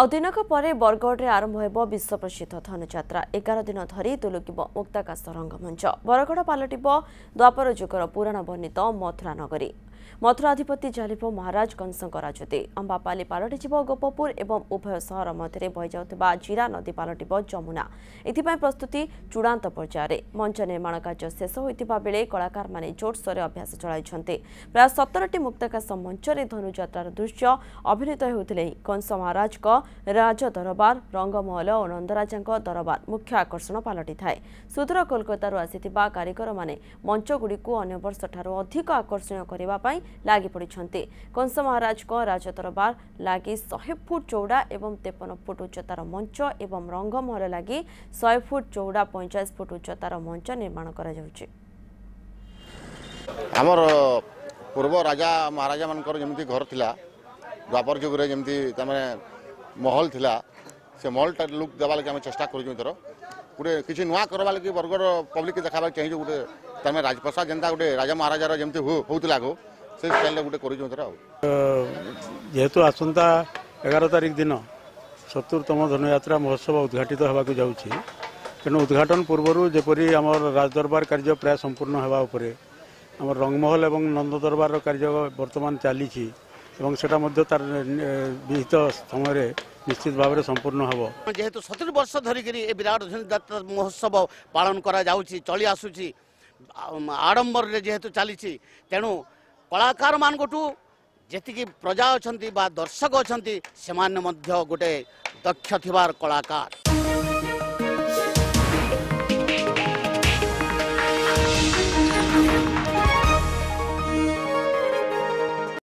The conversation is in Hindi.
दिनक पर बरगढ़ आरंभ हो विश्व प्रसिद्ध धनुଯାत्रा 11 दिन धरी तुलुकिब मुक्ताकाश रंगमंच। बरगढ़ पलटिब द्वापर युगर पुराण वर्णित मथुरा नगरी। मथुराधिपति चालिब महाराज कंसଙ୍କ राजती। अंबापाली पलटिब गोपपुर एवं उभय सहर मध्य बहि जाउथिबा जीरा नदी पलटिब जमुना। एथिपाई प्रस्तुति चूड़ांत पर्यायर। मंच निर्माण कार्य शेष होइतिबा बेले कलाकार माने जोरसोर अभ्यास चलाइछन्ते। प्राय 17टी मुक्ताकाश मंचरे धनुଯାत्रार दृश्य अभिनीत हेउथिले कंस महाराज राज दरबार रंगमहल और नंदराजा दरबार मुख्य आकर्षण पलटि थाए। सुदूर कोलकाता आसिथिबा कारीगर माने मंचगुड़िक अन्य वर्ष ठारू अधिक आकर्षणीय करने लागि पड़िछन्ते। कंस महाराज राज दरबार लागि 100 फुट चौड़ा एवं 53 फुट उच्चतार मंच एवं रंगमहल लागि 100 फुट चौड़ा 50 फुट उच्चतार मंच निर्माण करा जाउछि। हमर पूर्व राजा महाराजा मानकर जेमती घर थिला द्वापर युग रे जेमती तमे महल थिला से महल टा लुक देबा लागि हम चेष्टा करू थरो गुटे किछि नुवा करबा लागि बरगढ़ पब्लिक के देखाबा चाहिए गुटे तमे राजप्रसाद जनता गुटे राजा महाराजा रा जेमती होउतला गो से स्टाइल गुटे करू थरो। जेहेतु आसंता 11 तारिख दिन 70तम धनुयात्रा महोत्सव उद्घाटित होबाक जाउछि तेणु उद्घाटन पूर्व जेपरी आम राजदरबार कार्य प्राय संपूर्ण होगा उपरे आम रंगमहल और नंद दरबार कार्य वर्तमान चली सेटा तार विहित समय निश्चित भाव में संपूर्ण हम जेहेतु 70 वर्ष धरिक विराट धनुଯାत्रा महोत्सव पालन करा जाउछि चली आसुछि आडंबर रे जेहेतु चली तेणु कलाकार मानकटू जेतिकी प्रजा अछंती बा दर्शक अछंती सेमाने मध्य गोटे दक्ष थिबार कलाकार